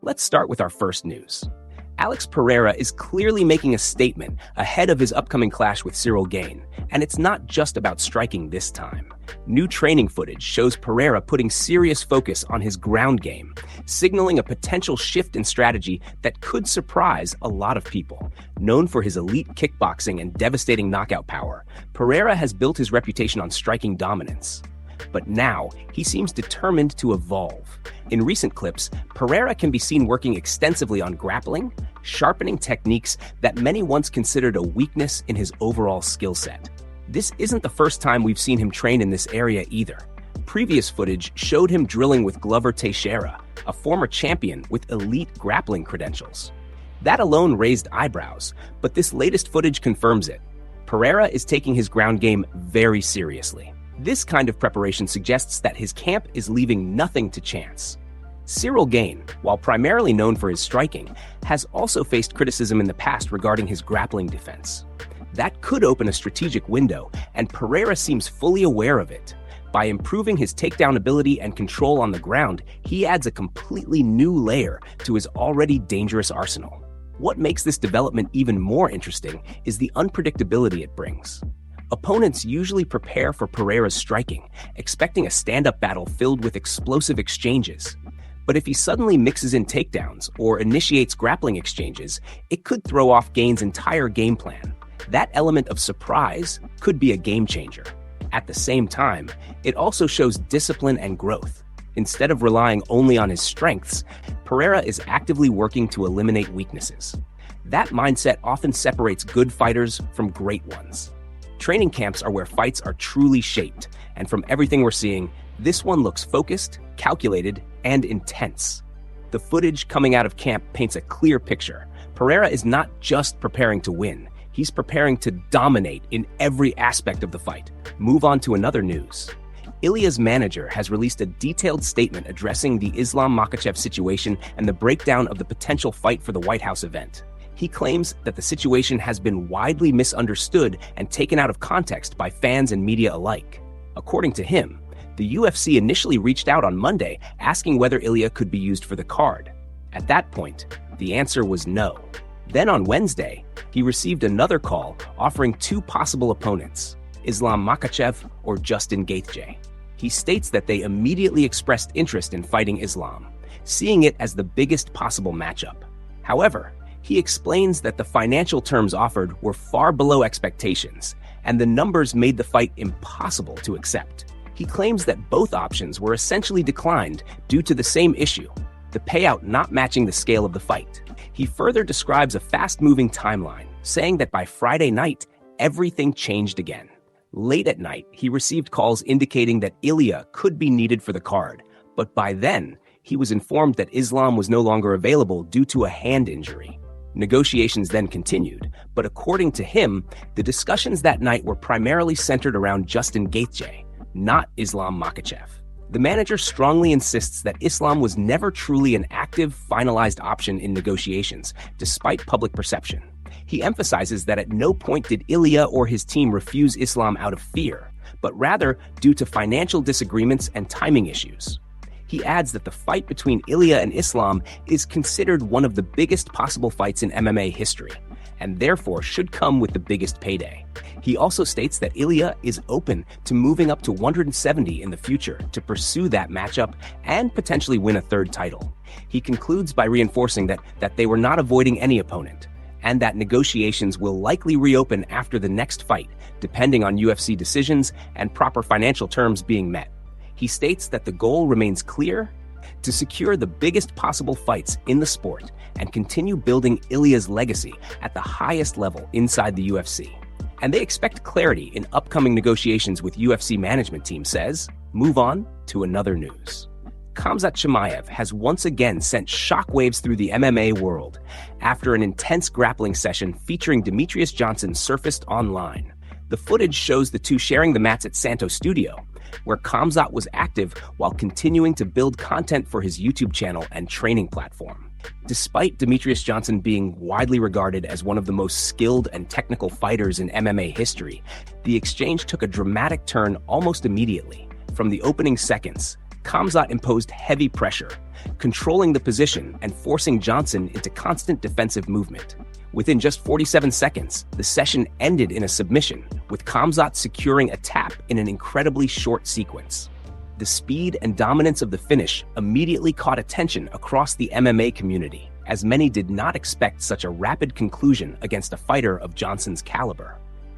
Let's start with our first news. Alex Pereira is clearly making a statement ahead of his upcoming clash with Cyril Gane, and it's not just about striking this time. New training footage shows Pereira putting serious focus on his ground game, signaling a potential shift in strategy that could surprise a lot of people. Known for his elite kickboxing and devastating knockout power, Pereira has built his reputation on striking dominance. But now, he seems determined to evolve. In recent clips, Pereira can be seen working extensively on grappling, sharpening techniques that many once considered a weakness in his overall skill set. This isn't the first time we've seen him train in this area either. Previous footage showed him drilling with Glover Teixeira, a former champion with elite grappling credentials. That alone raised eyebrows, but this latest footage confirms it. Pereira is taking his ground game very seriously. This kind of preparation suggests that his camp is leaving nothing to chance. Cyril Gane, while primarily known for his striking, has also faced criticism in the past regarding his grappling defense. That could open a strategic window, and Pereira seems fully aware of it. By improving his takedown ability and control on the ground, he adds a completely new layer to his already dangerous arsenal. What makes this development even more interesting is the unpredictability it brings. Opponents usually prepare for Pereira's striking, expecting a stand-up battle filled with explosive exchanges. But if he suddenly mixes in takedowns or initiates grappling exchanges, it could throw off Gane's entire game plan. That element of surprise could be a game changer. At the same time, it also shows discipline and growth. Instead of relying only on his strengths, Pereira is actively working to eliminate weaknesses. That mindset often separates good fighters from great ones. Training camps are where fights are truly shaped, and from everything we're seeing, this one looks focused, calculated, and intense. The footage coming out of camp paints a clear picture. Pereira is not just preparing to win, he's preparing to dominate in every aspect of the fight. Move on to another news. Ilya's manager has released a detailed statement addressing the Islam Makhachev situation and the breakdown of the potential fight for the White House event. He claims that the situation has been widely misunderstood and taken out of context by fans and media alike. According to him, the UFC initially reached out on Monday asking whether Ilya could be used for the card. At that point, the answer was no. Then on Wednesday, he received another call offering two possible opponents, Islam Makhachev or Justin Gaethje. He states that they immediately expressed interest in fighting Islam, seeing it as the biggest possible matchup. However, he explains that the financial terms offered were far below expectations, and the numbers made the fight impossible to accept. He claims that both options were essentially declined due to the same issue, the payout not matching the scale of the fight. He further describes a fast-moving timeline, saying that by Friday night, everything changed again. Late at night, he received calls indicating that Ilya could be needed for the card, but by then, he was informed that Islam was no longer available due to a hand injury. Negotiations then continued, but according to him, the discussions that night were primarily centered around Justin Gaethje, not Islam Makhachev. The manager strongly insists that Islam was never truly an active, finalized option in negotiations, despite public perception. He emphasizes that at no point did Ilya or his team refuse Islam out of fear, but rather due to financial disagreements and timing issues. He adds that the fight between Ilya and Islam is considered one of the biggest possible fights in MMA history, and therefore should come with the biggest payday. He also states that Ilya is open to moving up to 170 in the future to pursue that matchup and potentially win a third title. He concludes by reinforcing that they were not avoiding any opponent, and that negotiations will likely reopen after the next fight, depending on UFC decisions and proper financial terms being met. He states that the goal remains clear: to secure the biggest possible fights in the sport and continue building Ilya's legacy at the highest level inside the UFC. And they expect clarity in upcoming negotiations with UFC management team, says. Move on to another news. Khamzat Chimaev has once again sent shockwaves through the MMA world after an intense grappling session featuring Demetrius Johnson surfaced online. The footage shows the two sharing the mats at Santos Studio, where Khamzat was active while continuing to build content for his YouTube channel and training platform. Despite Demetrius Johnson being widely regarded as one of the most skilled and technical fighters in MMA history, the exchange took a dramatic turn almost immediately. From the opening seconds, Khamzat imposed heavy pressure, controlling the position and forcing Johnson into constant defensive movement. Within just 47 seconds, the session ended in a submission, with Khamzat securing a tap in an incredibly short sequence. The speed and dominance of the finish immediately caught attention across the MMA community, as many did not expect such a rapid conclusion against a fighter of Johnson's caliber.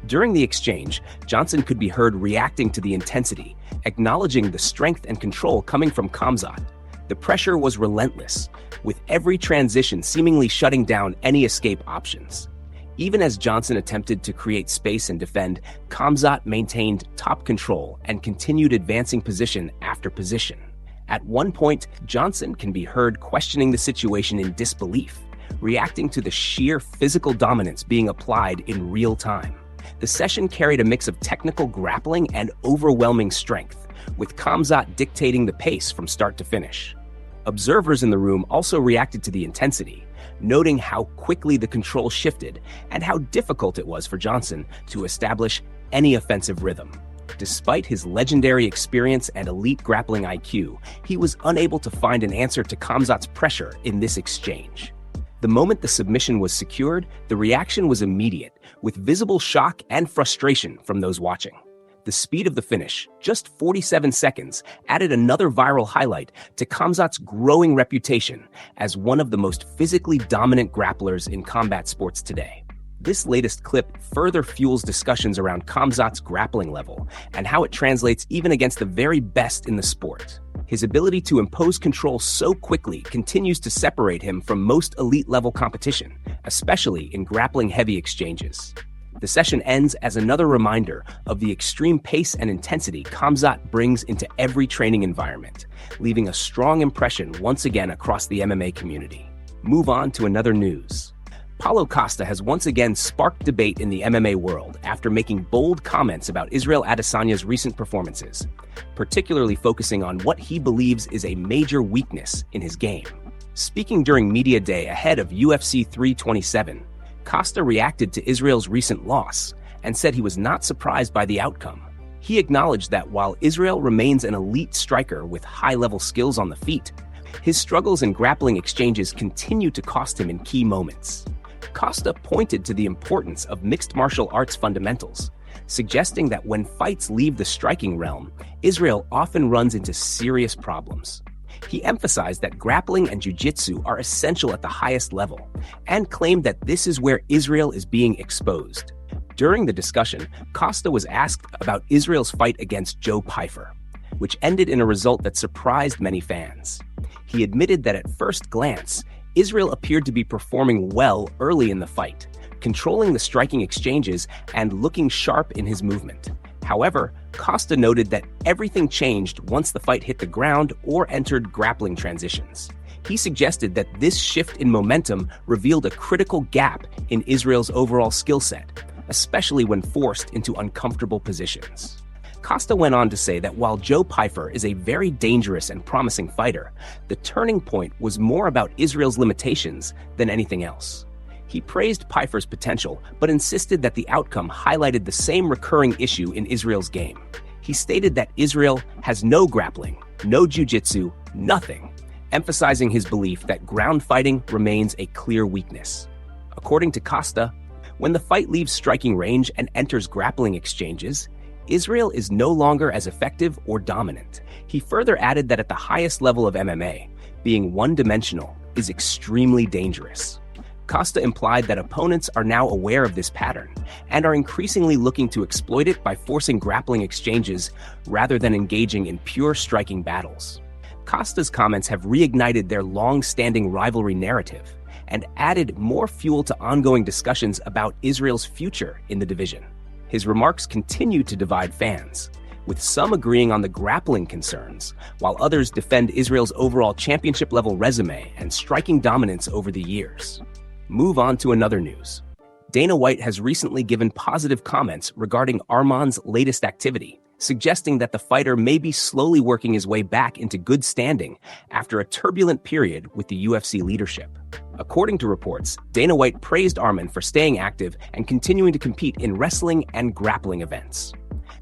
During the exchange, Johnson could be heard reacting to the intensity, acknowledging the strength and control coming from Khamzat. The pressure was relentless, with every transition seemingly shutting down any escape options. Even as Johnson attempted to create space and defend, Khamzat maintained top control and continued advancing position after position. At one point, Johnson can be heard questioning the situation in disbelief, reacting to the sheer physical dominance being applied in real time. The session carried a mix of technical grappling and overwhelming strength, with Khamzat dictating the pace from start to finish. Observers in the room also reacted to the intensity, noting how quickly the control shifted and how difficult it was for Johnson to establish any offensive rhythm. Despite his legendary experience and elite grappling IQ, he was unable to find an answer to Khamzat's pressure in this exchange. The moment the submission was secured, the reaction was immediate, with visible shock and frustration from those watching. The speed of the finish, just 47 seconds, added another viral highlight to Khamzat's growing reputation as one of the most physically dominant grapplers in combat sports today. This latest clip further fuels discussions around Khamzat's grappling level and how it translates even against the very best in the sport. His ability to impose control so quickly continues to separate him from most elite-level competition, especially in grappling-heavy exchanges. The session ends as another reminder of the extreme pace and intensity Khamzat brings into every training environment, leaving a strong impression once again across the MMA community. Move on to another news. Paulo Costa has once again sparked debate in the MMA world after making bold comments about Israel Adesanya's recent performances, particularly focusing on what he believes is a major weakness in his game. Speaking during Media Day ahead of UFC 327, Costa reacted to Israel's recent loss and said he was not surprised by the outcome. He acknowledged that while Israel remains an elite striker with high-level skills on the feet, his struggles in grappling exchanges continue to cost him in key moments. Costa pointed to the importance of mixed martial arts fundamentals, suggesting that when fights leave the striking realm, Israel often runs into serious problems. He emphasized that grappling and jiu-jitsu are essential at the highest level, and claimed that this is where Israel is being exposed. During the discussion, Costa was asked about Israel's fight against Joe Pyfer, which ended in a result that surprised many fans. He admitted that at first glance, Israel appeared to be performing well early in the fight, controlling the striking exchanges and looking sharp in his movement. However, Costa noted that everything changed once the fight hit the ground or entered grappling transitions. He suggested that this shift in momentum revealed a critical gap in Israel's overall skill set, especially when forced into uncomfortable positions. Costa went on to say that while Joe Pyfer is a very dangerous and promising fighter, the turning point was more about Israel's limitations than anything else. He praised Pyfer's potential, but insisted that the outcome highlighted the same recurring issue in Israel's game. He stated that Israel has no grappling, no jiu-jitsu, nothing, emphasizing his belief that ground fighting remains a clear weakness. According to Costa, when the fight leaves striking range and enters grappling exchanges, Israel is no longer as effective or dominant. He further added that at the highest level of MMA, being one-dimensional is extremely dangerous. Costa implied that opponents are now aware of this pattern and are increasingly looking to exploit it by forcing grappling exchanges rather than engaging in pure striking battles. Costa's comments have reignited their long-standing rivalry narrative and added more fuel to ongoing discussions about Israel's future in the division. His remarks continue to divide fans, with some agreeing on the grappling concerns, while others defend Israel's overall championship-level resume and striking dominance over the years. Move on to another news. Dana White has recently given positive comments regarding Arman's latest activity, suggesting that the fighter may be slowly working his way back into good standing after a turbulent period with the UFC leadership. According to reports, Dana White praised Arman for staying active and continuing to compete in wrestling and grappling events.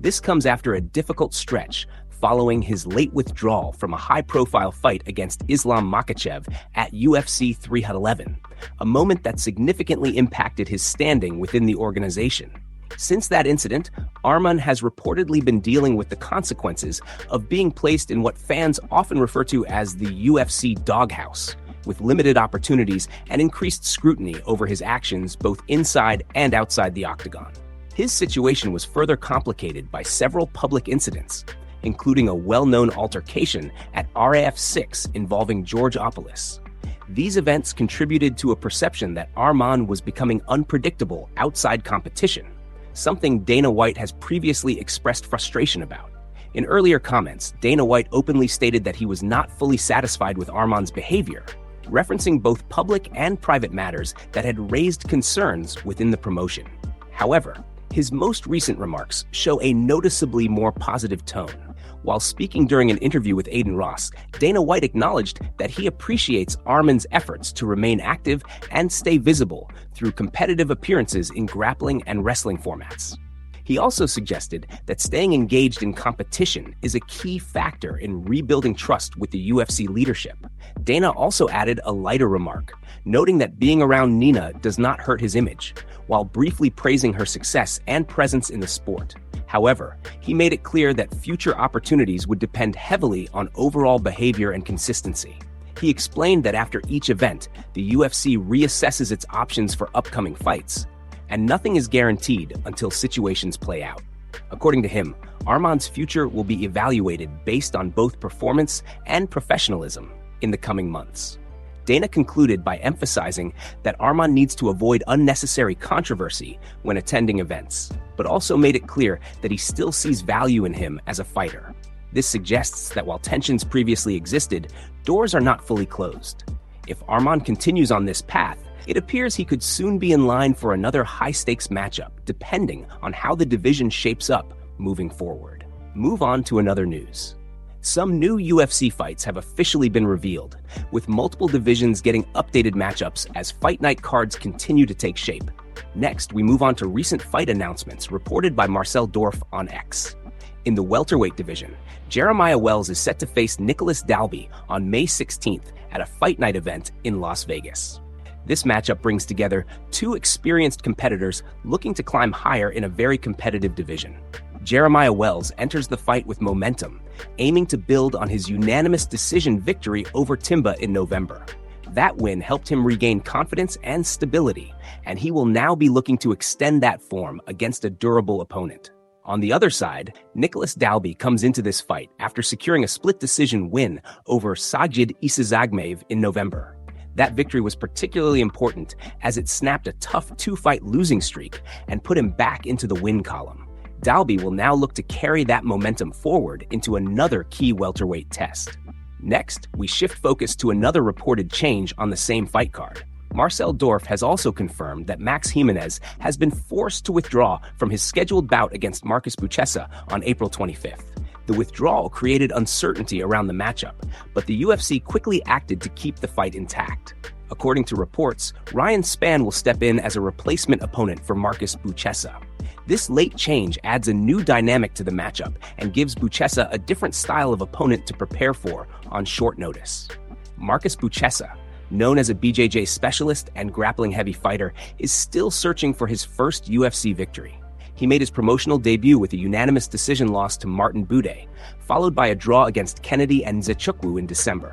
This comes after a difficult stretch following his late withdrawal from a high-profile fight against Islam Makhachev at UFC 311, a moment that significantly impacted his standing within the organization. Since that incident, Arman has reportedly been dealing with the consequences of being placed in what fans often refer to as the UFC doghouse, with limited opportunities and increased scrutiny over his actions both inside and outside the octagon. His situation was further complicated by several public incidents, including a well-known altercation at RAF 6 involving George Opolis. These events contributed to a perception that Arman was becoming unpredictable outside competition, something Dana White has previously expressed frustration about. In earlier comments, Dana White openly stated that he was not fully satisfied with Arman's behavior, referencing both public and private matters that had raised concerns within the promotion. However, his most recent remarks show a noticeably more positive tone. While speaking during an interview with Aiden Ross, Dana White acknowledged that he appreciates Arman's efforts to remain active and stay visible through competitive appearances in grappling and wrestling formats. He also suggested that staying engaged in competition is a key factor in rebuilding trust with the UFC leadership. Dana also added a lighter remark, noting that being around Nina does not hurt his image, while briefly praising her success and presence in the sport. However, he made it clear that future opportunities would depend heavily on overall behavior and consistency. He explained that after each event, the UFC reassesses its options for upcoming fights, and nothing is guaranteed until situations play out. According to him, Arman's future will be evaluated based on both performance and professionalism in the coming months. Dana concluded by emphasizing that Arman needs to avoid unnecessary controversy when attending events, but also made it clear that he still sees value in him as a fighter. This suggests that while tensions previously existed, doors are not fully closed. If Arman continues on this path, it appears he could soon be in line for another high-stakes matchup, depending on how the division shapes up moving forward. Move on to another news. Some new UFC fights have officially been revealed, with multiple divisions getting updated matchups as Fight Night cards continue to take shape. Next, we move on to recent fight announcements reported by Marcel Dorf on X. In the welterweight division, Jeremiah Wells is set to face Nicholas Dalby on May 16th at a Fight Night event in Las Vegas. This matchup brings together two experienced competitors looking to climb higher in a very competitive division. Jeremiah Wells enters the fight with momentum, aiming to build on his unanimous decision victory over Timba in November. That win helped him regain confidence and stability, and he will now be looking to extend that form against a durable opponent. On the other side, Nicholas Dalby comes into this fight after securing a split decision win over Sajid Isazagmaev in November. That victory was particularly important as it snapped a tough two-fight losing streak and put him back into the win column. Dalby will now look to carry that momentum forward into another key welterweight test. Next, we shift focus to another reported change on the same fight card. Marcel Dorf has also confirmed that Max Jimenez has been forced to withdraw from his scheduled bout against Marcus Buchessa on April 25th. The withdrawal created uncertainty around the matchup, but the UFC quickly acted to keep the fight intact. According to reports, Ryan Spann will step in as a replacement opponent for Marcus Buchessa. This late change adds a new dynamic to the matchup and gives Buchessa a different style of opponent to prepare for on short notice. Marcus Buchessa, known as a BJJ specialist and grappling-heavy fighter, is still searching for his first UFC victory. He made his promotional debut with a unanimous decision loss to Martin Buday, followed by a draw against Kennedy and Nzechukwu in December.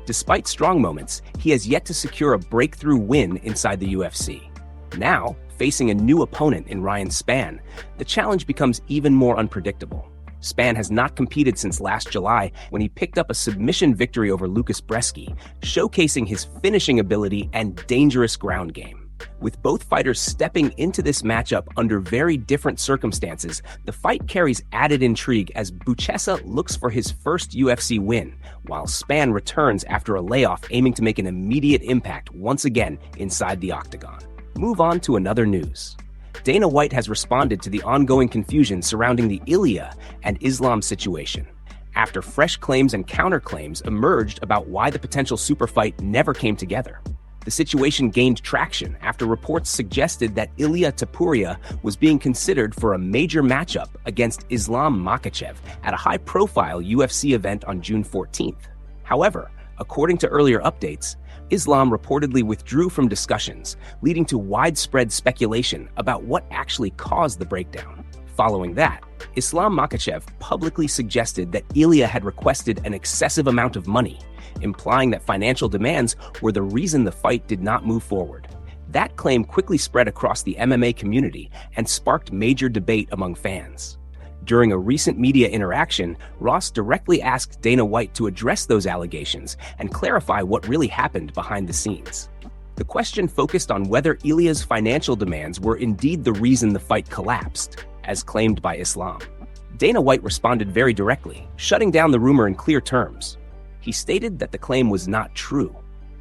Despite strong moments, he has yet to secure a breakthrough win inside the UFC. Now, facing a new opponent in Ryan Spann, the challenge becomes even more unpredictable. Spann has not competed since last July when he picked up a submission victory over Lucas Bresky, showcasing his finishing ability and dangerous ground game. With both fighters stepping into this matchup under very different circumstances, the fight carries added intrigue as Buchessa looks for his first UFC win, while Spann returns after a layoff aiming to make an immediate impact once again inside the octagon. Move on to another news. Dana White has responded to the ongoing confusion surrounding the Ilya and Islam situation, after fresh claims and counterclaims emerged about why the potential super fight never came together. The situation gained traction after reports suggested that Ilia Topuria was being considered for a major matchup against Islam Makhachev at a high-profile UFC event on June 14th. However, according to earlier updates, Islam reportedly withdrew from discussions, leading to widespread speculation about what actually caused the breakdown. Following that, Islam Makhachev publicly suggested that Ilia had requested an excessive amount of money, implying that financial demands were the reason the fight did not move forward. That claim quickly spread across the MMA community and sparked major debate among fans. During a recent media interaction, Ross directly asked Dana White to address those allegations and clarify what really happened behind the scenes. The question focused on whether Ilia's financial demands were indeed the reason the fight collapsed, as claimed by Islam. Dana White responded very directly, shutting down the rumor in clear terms. He stated that the claim was not true.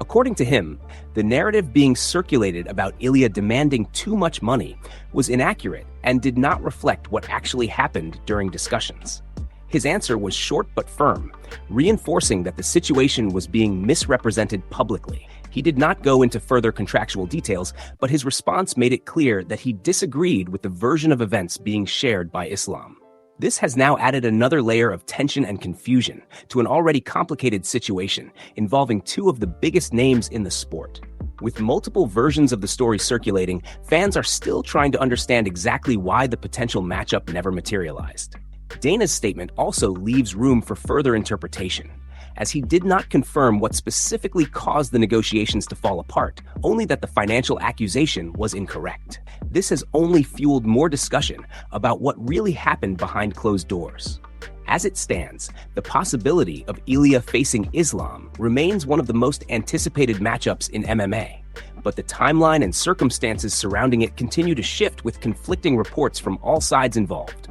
According to him, the narrative being circulated about Ilia demanding too much money was inaccurate and did not reflect what actually happened during discussions. His answer was short but firm, reinforcing that the situation was being misrepresented publicly. He did not go into further contractual details, but his response made it clear that he disagreed with the version of events being shared by Islam. This has now added another layer of tension and confusion to an already complicated situation involving two of the biggest names in the sport. With multiple versions of the story circulating, fans are still trying to understand exactly why the potential matchup never materialized. Dana's statement also leaves room for further interpretation, as he did not confirm what specifically caused the negotiations to fall apart, only that the financial accusation was incorrect. This has only fueled more discussion about what really happened behind closed doors. As it stands, the possibility of Ilia facing Islam remains one of the most anticipated matchups in MMA, but the timeline and circumstances surrounding it continue to shift with conflicting reports from all sides involved.